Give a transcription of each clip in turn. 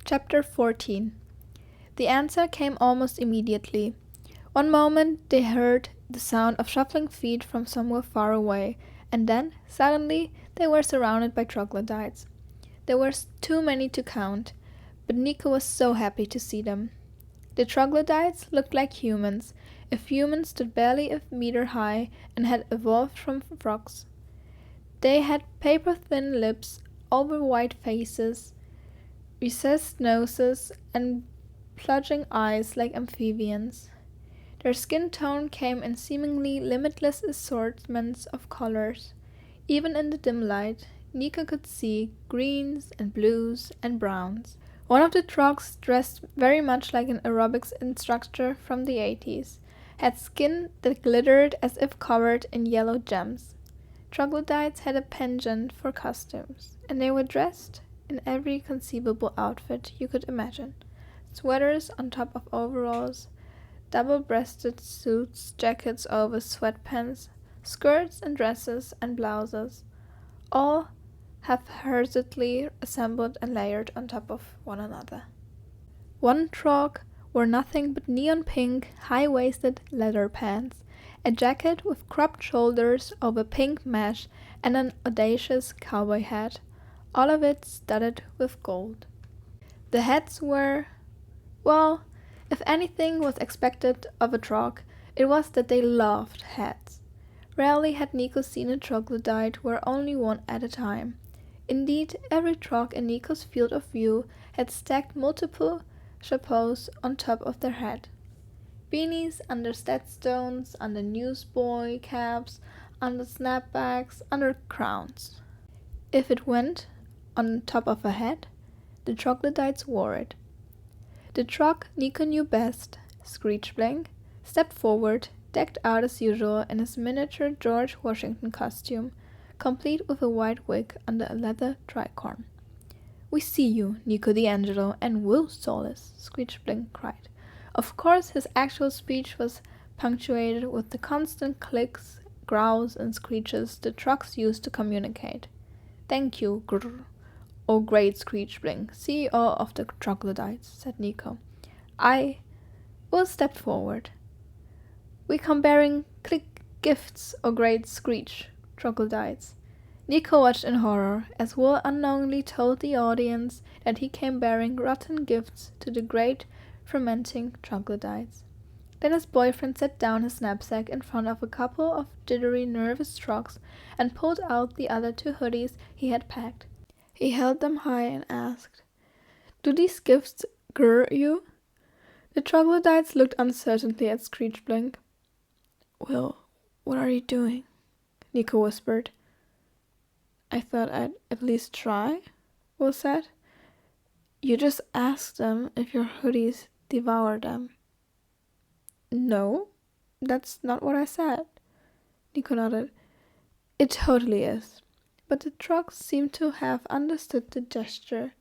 Chapter 14. The answer came almost immediately. One moment they heard the sound of shuffling feet from somewhere far away, and then, suddenly, they were surrounded by troglodytes. There were too many to count, but Nico was so happy to see them. The troglodytes looked like humans, if humans stood barely a meter high and had evolved from frogs. They had paper-thin lips, over-white faces, recessed noses, and plunging eyes like amphibians. Their skin tone came in seemingly limitless assortments of colors. Even in the dim light, Nico could see greens and blues and browns. One of the trogs, dressed very much like an aerobics instructor from the 80s, had skin that glittered as if covered in yellow gems. Troglodytes had a penchant for costumes, and they were dressed in every conceivable outfit you could imagine. Sweaters on top of overalls, double-breasted suits, jackets over sweatpants, skirts and dresses and blouses, all haphazardly assembled and layered on top of one another. One trog wore nothing but neon pink, high-waisted leather pants, a jacket with cropped shoulders over pink mesh, and an audacious cowboy hat, all of it studded with gold. The hats were, well, if anything was expected of a trog, it was that they loved hats. Rarely had Nico seen a troglodyte wear only one at a time. Indeed, every trog in Nico's field of view had stacked multiple chapeaus on top of their head. Beanies under Stetstones, under newsboy caps, under snapbacks, under crowns. If it went on top of a head, the troglodytes wore it. The trog Nico knew best, Screechblank, stepped forward, decked out as usual in his miniature George Washington costume, complete with a white wig under a leather tricorn. "We see you, Nico D'Angelo, and Will Solis," Screechblank cried. Of course, his actual speech was punctuated with the constant clicks, growls, and screeches the trogs used to communicate. "Thank you, grrr. Oh, great Screechblank, CEO of the troglodytes," said Nico. "I will step forward. We come bearing click gifts, oh great Screech, troglodytes." Nico watched in horror as Will unknowingly told the audience that he came bearing rotten gifts to the great fermenting troglodytes. Then his boyfriend set down his knapsack in front of a couple of jittery, nervous trogs and pulled out the other 2 hoodies he had packed. He held them high and asked, "Do these gifts grr you?" The troglodytes looked uncertainly at Screechblank. "Will, what are you doing?" Nico whispered. "I thought I'd at least try," Will said. "You just asked them if your hoodies devour them." "No, that's not what I said." Nico nodded. "It totally is." But the trogs seemed to have understood the gesture.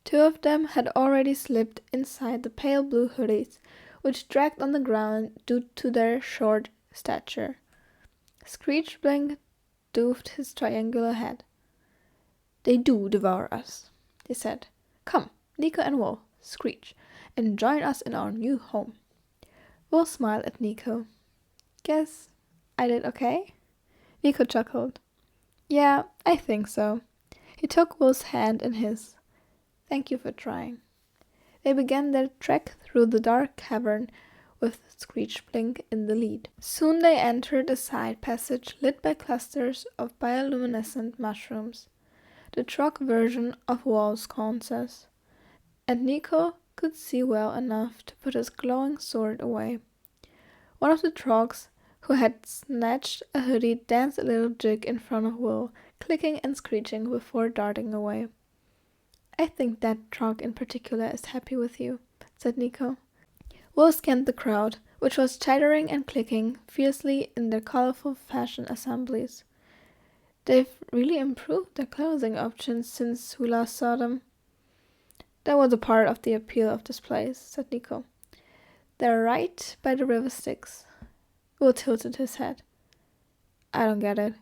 2 of them had already slipped inside the pale blue hoodies, which dragged on the ground due to their short stature. Screechblank doffed his triangular head. "They do devour us," he said. "Come, Nico and Will, Screech, and join us in our new home." Will smiled at Nico. "Guess I did okay?" Nico chuckled. "Yeah, I think so." He took Will's hand in his. "Thank you for trying." They began their trek through the dark cavern with Screechblank in the lead. Soon they entered a side passage lit by clusters of bioluminescent mushrooms, the trog version of wall sconces, and Nico could see well enough to put his glowing sword away. One of the trogs who had snatched a hoodie danced a little jig in front of Will, clicking and screeching before darting away. "I think that trog in particular is happy with you," said Nico. Will scanned the crowd, which was chattering and clicking fiercely in their colorful fashion assemblies. "They've really improved their clothing options since we last saw them." "That was a part of the appeal of this place," said Nico. "They're right by the river Styx." Will tilted his head. "I don't get it."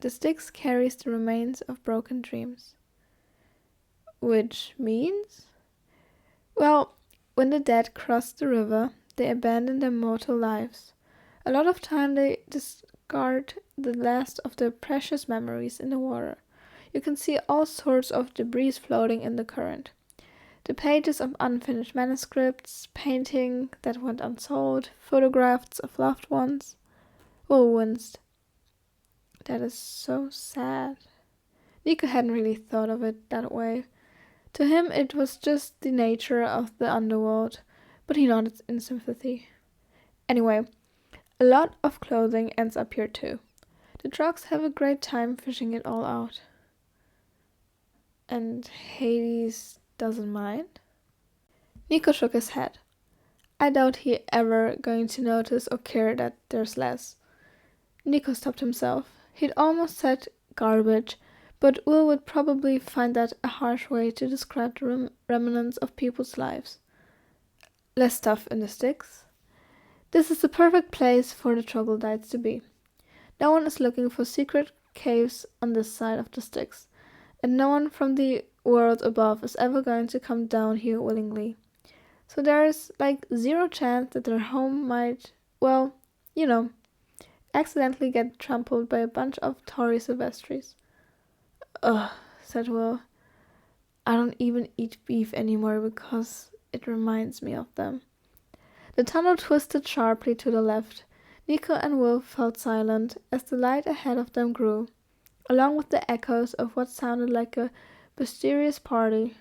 "The Styx carries the remains of broken dreams." Which means? Well, when the dead cross the river, they abandon their mortal lives. A lot of time they discard the last of their precious memories in the water. You can see all sorts of debris floating in the current. The pages of unfinished manuscripts, painting that went unsold, photographs of loved ones. Will winced. That is so sad. Nico hadn't really thought of it that way. To him it was just the nature of the underworld, but he nodded in sympathy. Anyway, a lot of clothing ends up here too. The trucks have a great time fishing it all out. And Hades doesn't mind? Nico shook his head. I doubt he ever going to notice or care that there's less. Nico stopped himself. He'd almost said garbage, but Will would probably find that a harsh way to describe the remnants of people's lives. Less stuff in the sticks? This is the perfect place for the troglodytes to be. No one is looking for secret caves on this side of the sticks, and no one from the world above is ever going to come down here willingly. So there is like zero chance that their home might, well, accidentally get trampled by a bunch of Tory Silvestris. Ugh, said Will. I don't even eat beef anymore because it reminds me of them. The tunnel twisted sharply to the left. Nico and Will felt silent as the light ahead of them grew, along with the echoes of what sounded like a mysterious party.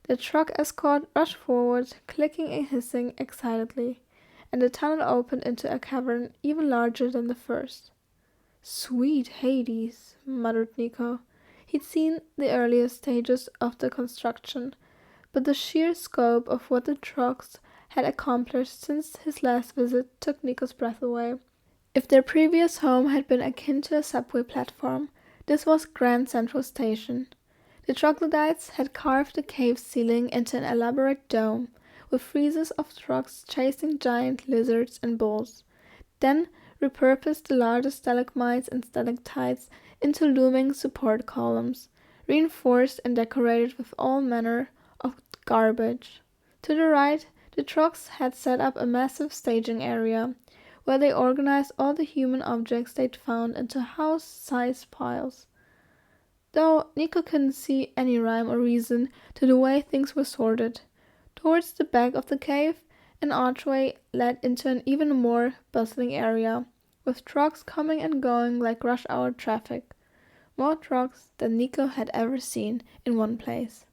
The truck escort rushed forward, clicking and hissing excitedly, and the tunnel opened into a cavern even larger than the first. Sweet Hades, muttered Nico. He'd seen the earlier stages of the construction, but the sheer scope of what the trucks had accomplished since his last visit took Nico's breath away. If their previous home had been akin to a subway platform, this was Grand Central Station. The troglodytes had carved the cave's ceiling into an elaborate dome, with friezes of trucks chasing giant lizards and bulls, then repurposed the largest stalagmites and stalactites into looming support columns, reinforced and decorated with all manner of garbage. To the right, the trucks had set up a massive staging area, where they organized all the human objects they'd found into house-sized piles. Though Nico couldn't see any rhyme or reason to the way things were sorted. Towards the back of the cave, an archway led into an even more bustling area, with trucks coming and going like rush-hour traffic. More trucks than Nico had ever seen in one place.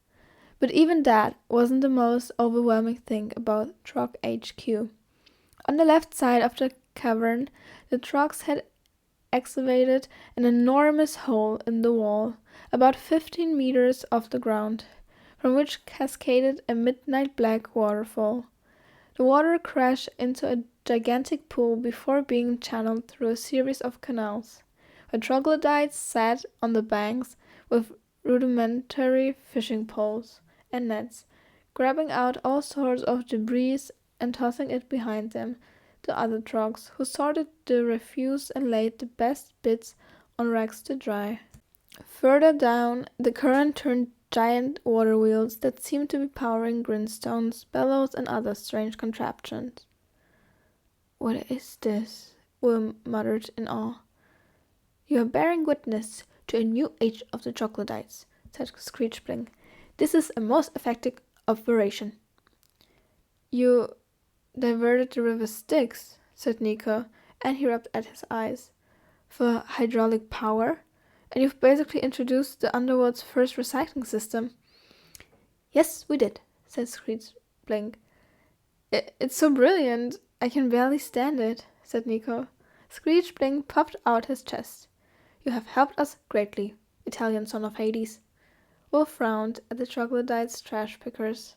But even that wasn't the most overwhelming thing about Truck HQ. On the left side of the cavern, the trucks had excavated an enormous hole in the wall, about 15 meters off the ground, from which cascaded a midnight black waterfall. The water crashed into a gigantic pool before being channeled through a series of canals, where troglodytes sat on the banks with rudimentary fishing poles and nets, grabbing out all sorts of debris and tossing it behind them to other trucks, who sorted the refuse and laid the best bits on racks to dry. Further down, the current turned giant water wheels that seemed to be powering grindstones, bellows, and other strange contraptions. "What is this?" Will muttered in awe. "You are bearing witness to a new age of the troglodytes," said Screechbling. "This is a most effective operation." "You diverted the river Styx," said Nico, and he rubbed at his eyes. "For hydraulic power? And you've basically introduced the underworld's first recycling system." "Yes, we did," said Screechbling. It's so brilliant, I can barely stand it," said Nico. Screechbling puffed out his chest. "You have helped us greatly, Italian son of Hades." Will frowned at the troglodytes' trash pickers.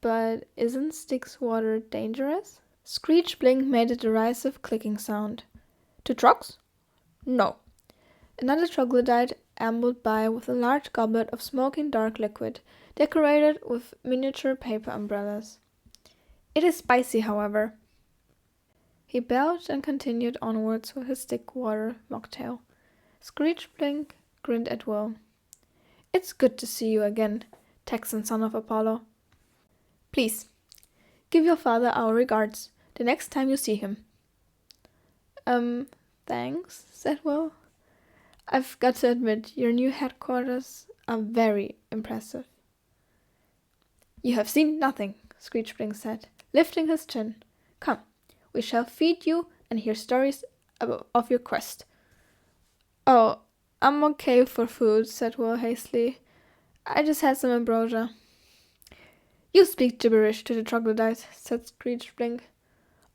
"But isn't Styx water dangerous?" Screechbling made a derisive clicking sound. "To trucks? No." Another troglodyte ambled by with a large goblet of smoking dark liquid, decorated with miniature paper umbrellas. "It is spicy, however." He belched and continued onwards with his stick water mocktail. Screechbling grinned at Will. It's good to see you again, Texan son of Apollo. Please, give your father our regards the next time you see him. Thanks, said Will. I've got to admit, your new headquarters are very impressive. You have seen nothing, Screechbling said, lifting his chin. Come, we shall feed you and hear stories of your quest. Oh, I'm okay for food, said Will hastily. I just had some ambrosia. You speak gibberish to the troglodyte, said Screechbling.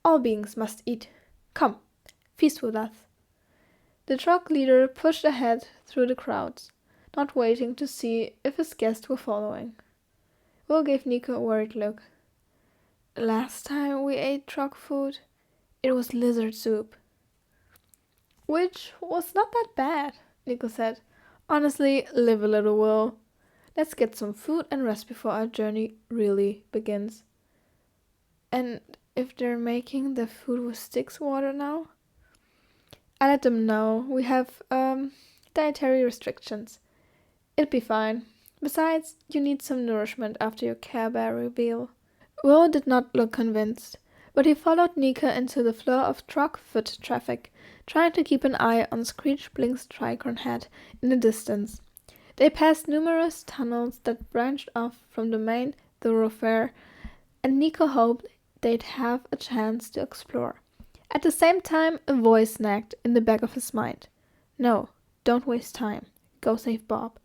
All beings must eat. Come, feast with us. The trog leader pushed ahead through the crowds, not waiting to see if his guests were following. Will gave Nico a worried look. Last time we ate trog food, it was lizard soup. Which was not that bad, Nico said. Honestly, live a little, Will. Let's get some food and rest before our journey really begins. And if they're making the food with Styx water now? I let them know. We have, dietary restrictions. It'd be fine. Besides, you need some nourishment after your Care Bear reveal. Will did not look convinced, but he followed Nika into the flow of truck-foot traffic, trying to keep an eye on Screechbling's tricorn head in the distance. They passed numerous tunnels that branched off from the main thoroughfare, and Nico hoped they'd have a chance to explore. At the same time, a voice nagged in the back of his mind. No, don't waste time. Go save Bob.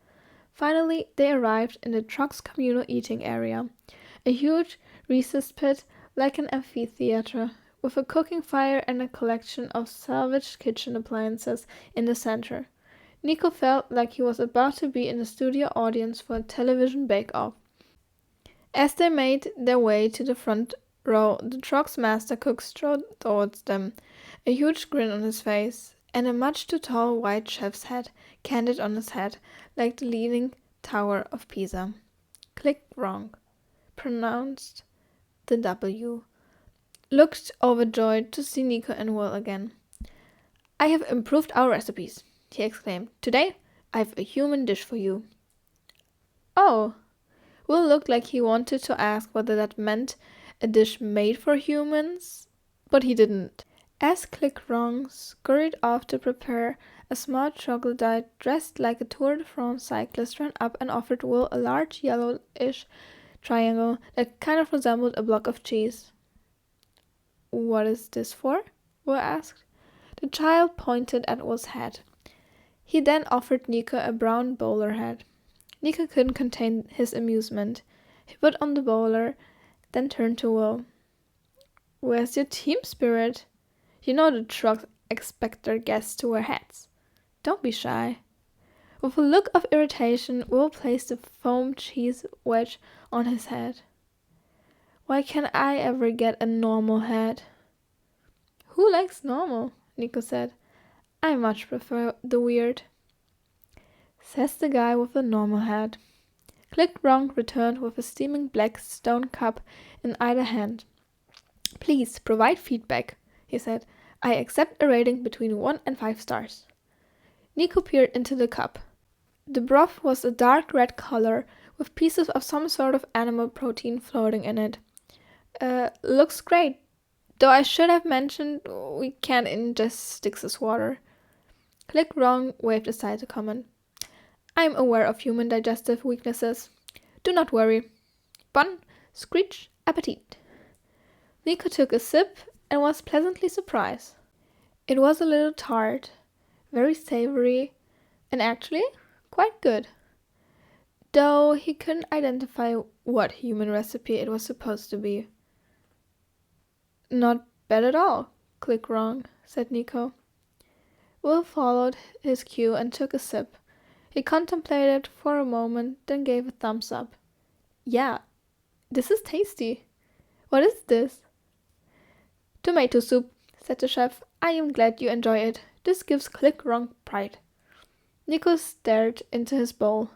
Finally, they arrived in the truck's communal eating area, a huge recessed pit like an amphitheater, with a cooking fire and a collection of salvaged kitchen appliances in the center. Nico felt like he was about to be in a studio audience for a television bake-off. As they made their way to the front row, the truck's master cook strode towards them, a huge grin on his face, and a much too tall white chef's hat canted on his head like the leaning tower of Pisa. Click wrong. Pronounced the W. Looked overjoyed to see Nico and Will again. I have improved our recipes, he exclaimed. Today, I have a human dish for you. Oh! Will looked like he wanted to ask whether that meant a dish made for humans, but he didn't. As Click-Wrong scurried off to prepare, a small troglodyte dressed like a Tour de France cyclist ran up and offered Will a large yellowish triangle that kind of resembled a block of cheese. What is this for? Will asked. The child pointed at Will's head. He then offered Nico a brown bowler hat. Nico couldn't contain his amusement. He put on the bowler, then turned to Will. Where's your team spirit? You know the trucks expect their guests to wear hats. Don't be shy. With a look of irritation, Will placed a foam cheese wedge on his head. Why can't I ever get a normal hat? Who likes normal? Nico said. I much prefer the weird. Says the guy with the normal hat. Click-Wrong returned with a steaming black stone cup in either hand. Please provide feedback, he said. I accept a rating between 1 and 5 stars. Nico peered into the cup. The broth was a dark red color with pieces of some sort of animal protein floating in it. Looks great, though I should have mentioned we can't ingest Styx's water. Click-Wrong waved aside the comment. I'm aware of human digestive weaknesses. Do not worry. Bon screech appetit. Nico took a sip and was pleasantly surprised. It was a little tart, very savory, and actually quite good. Though he couldn't identify what human recipe it was supposed to be. Not bad at all, Click-Wrong, said Nico. Will followed his cue and took a sip. He contemplated for a moment, then gave a thumbs up. Yeah, this is tasty. What is this? Tomato soup, said the chef. I am glad you enjoy it. This gives Click-Wrong pride. Nico stared into his bowl.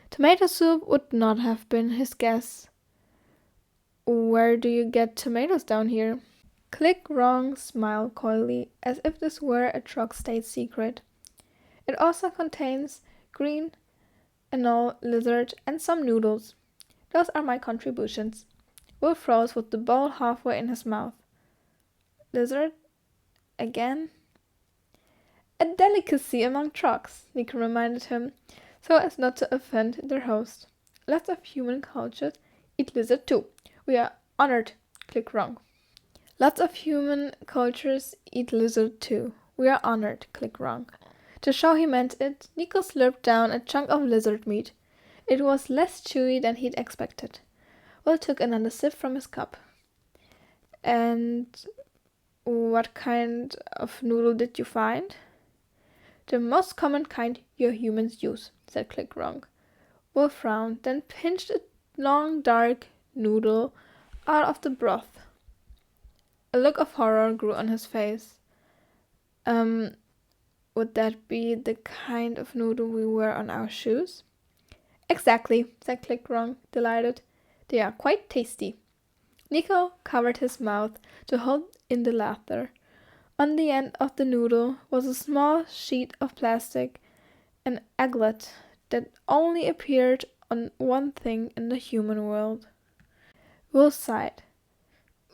Tomato soup would not have been his guess. Where do you get tomatoes down here? Click-Wrong smiled coyly, as if this were a truck state secret. It also contains green an old lizard, and some noodles. Those are my contributions. Will froze with the bowl halfway in his mouth. Lizard? Again? A delicacy among trucks, Nico reminded him, so as not to offend their host. Lots of human cultures eat lizard too. We are honored. Click wrong. Lots of human cultures eat lizard too. We are honored. Click wrong. To show he meant it, Nico slurped down a chunk of lizard meat. It was less chewy than he'd expected. Will took another sip from his cup. And what kind of noodle did you find? The most common kind your humans use, said Click wrong. Will frowned, then pinched a long dark noodle out of the broth. A look of horror grew on his face. Would that be the kind of noodle we wear on our shoes? Exactly, said Click wrong, delighted. They are quite tasty. Nico covered his mouth to hold in the laughter. On the end of the noodle was a small sheet of plastic, an aglet that only appeared on one thing in the human world. Will sighed.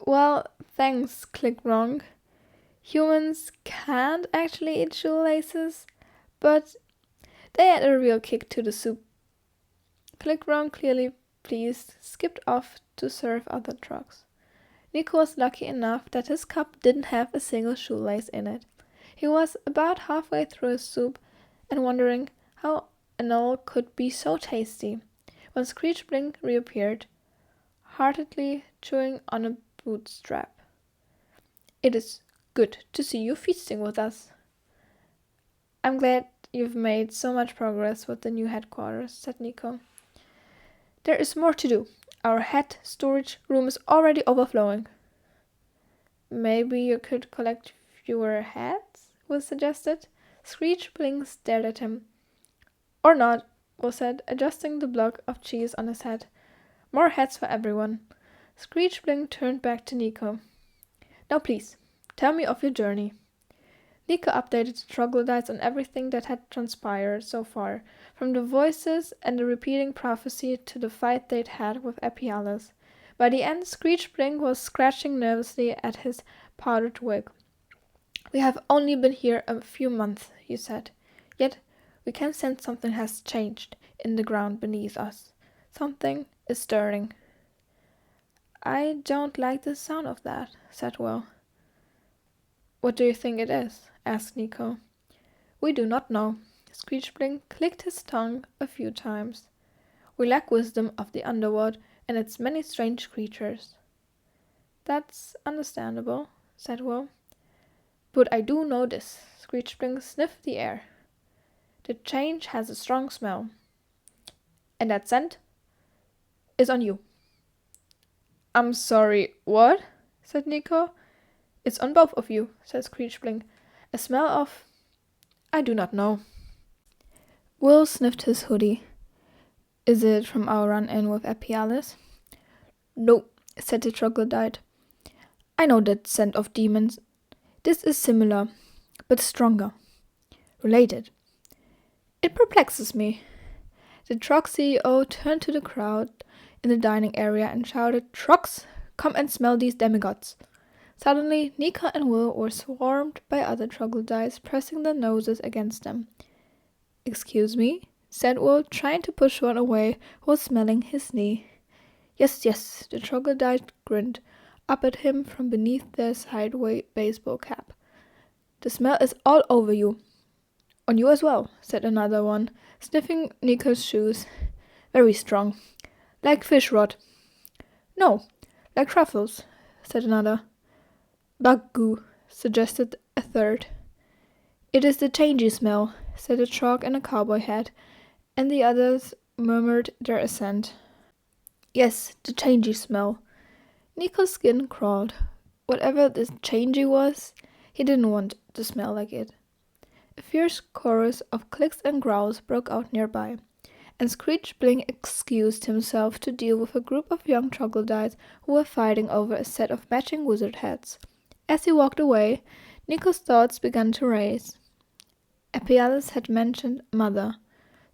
Well, thanks, Click wrong. Humans can't actually eat shoelaces, but they add a real kick to the soup. Click wrong, clearly pleased, skipped off to serve other trucks. Nico was lucky enough that his cup didn't have a single shoelace in it. He was about halfway through his soup and wondering how an owl could be so tasty when Screech Blink reappeared, heartedly chewing on a bootstrap. It is good to see you feasting with us. I'm glad you've made so much progress with the new headquarters, said Nico. There is more to do. Our head storage room is already overflowing. Maybe you could collect fewer heads, Will suggested. Screech Blink stared at him. Or not, Will said, adjusting the block of cheese on his head. More heads for everyone. Screech Blink turned back to Nico. Now please, tell me of your journey. Nico updated the troglodytes on everything that had transpired so far, from the voices and the repeating prophecy to the fight they'd had with Epialis. By the end, Screech Blink was scratching nervously at his powdered wig. We have only been here a few months, he said. Yet we can sense something has changed in the ground beneath us. Something is stirring. I don't like the sound of that, said Will. What do you think it is? Asked Nico. We do not know. Screech Blink clicked his tongue a few times. We lack wisdom of the underworld and its many strange creatures. That's understandable, said Will. But I do know this. Screech Blink sniffed the air. The change has a strong smell. And that scent is on you. I'm sorry, what? Said Nico. It's on both of you, said Screech Blink. A smell of... I do not know. Will sniffed his hoodie. Is it from our run-in with Epialis? No, said the troglodyte. I know that scent of demons. This is similar, but stronger. Related. It perplexes me. The Trog CEO turned to the crowd in the dining area and shouted, Trogs, come and smell these demigods. Suddenly, Nico and Will were swarmed by other troglodytes, pressing their noses against them. Excuse me, said Will, trying to push one away while smelling his knee. Yes, yes, the troglodyte grinned up at him from beneath their sideway baseball cap. The smell is all over you. On you as well, said another one, sniffing Nico's shoes. Very strong. Like fish rot. No, like truffles, said another. Bug goo, suggested a third. It is the changey smell, said a trog in a cowboy hat, and the others murmured their assent. Yes, the changey smell. Nico's skin crawled. Whatever this changey was, he didn't want to smell like it. A fierce chorus of clicks and growls broke out nearby, and Screech Blink excused himself to deal with a group of young troglodytes who were fighting over a set of matching wizard hats. As he walked away, Nico's thoughts began to race. Epialis had mentioned Mother.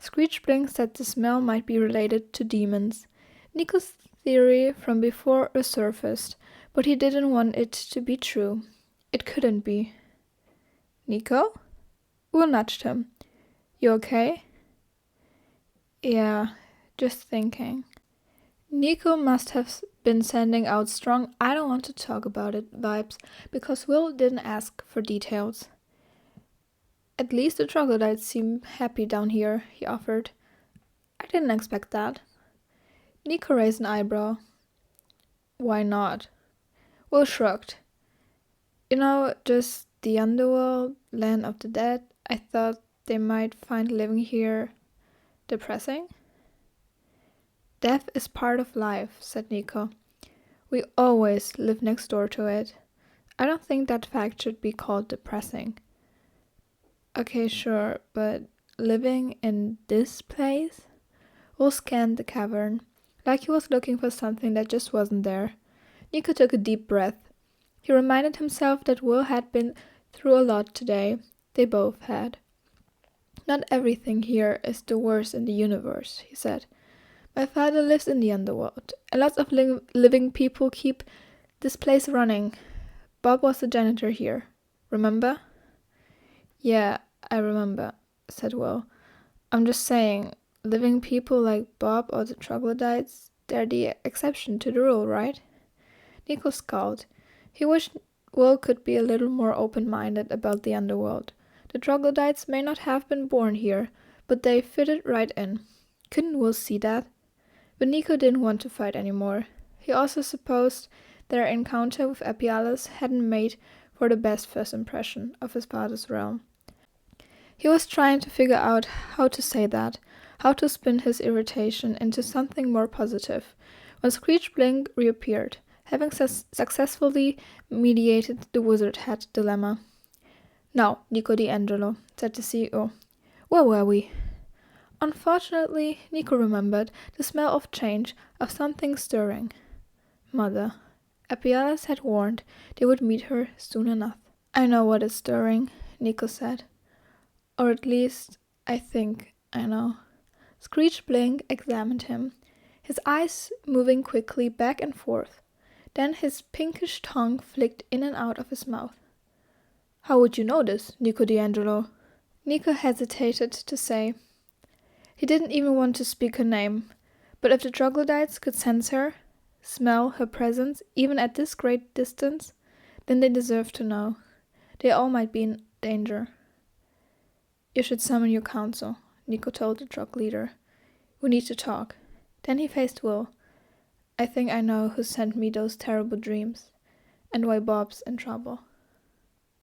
Screechbling said the smell might be related to demons. Nico's theory from before resurfaced, but he didn't want it to be true. It couldn't be. Nico? Will nudged him. You okay? Yeah, just thinking. Nico must have been sending out strong I don't want to talk about it vibes because Will didn't ask for details. At least the troglodytes seem happy down here, he offered. I didn't expect that. Nico raised an eyebrow. Why not? Will shrugged. Just the underworld, land of the dead. I thought they might find living here depressing. Death is part of life, said Nico. We always live next door to it. I don't think that fact should be called depressing. Okay, sure, but living in this place? Will scanned the cavern, like he was looking for something that just wasn't there. Nico took a deep breath. He reminded himself that Will had been through a lot today. They both had. Not everything here is the worst in the universe, he said. My father lives in the underworld, and lots of living people keep this place running. Bob was the janitor here. Remember? Yeah, I remember, said Will. I'm just saying, living people like Bob or the troglodytes, they're the exception to the rule, right? Nico scowled. He wished Will could be a little more open-minded about the underworld. The troglodytes may not have been born here, but they fitted right in. Couldn't Will see that? But Nico didn't want to fight anymore. He also supposed their encounter with Epialus hadn't made for the best first impression of his father's realm. He was trying to figure out how to say that, how to spin his irritation into something more positive, when Screechbling reappeared, having successfully mediated the wizard hat dilemma. Now, Nico D'Angelo, said the CEO. Where were we? Unfortunately, Nico remembered the smell of change, of something stirring. Mother. Epialus had warned they would meet her soon enough. I know what is stirring, Nico said. Or at least, I think I know. Screechbling examined him, his eyes moving quickly back and forth. Then his pinkish tongue flicked in and out of his mouth. How would you know this, Nico D'Angelo? Nico hesitated to say. He didn't even want to speak her name, but if the troglodytes could sense her, smell her presence, even at this great distance, then they deserved to know. They all might be in danger. You should summon your council, Nico told the trog leader. We need to talk. Then he faced Will. I think I know who sent me those terrible dreams, and why Bob's in trouble.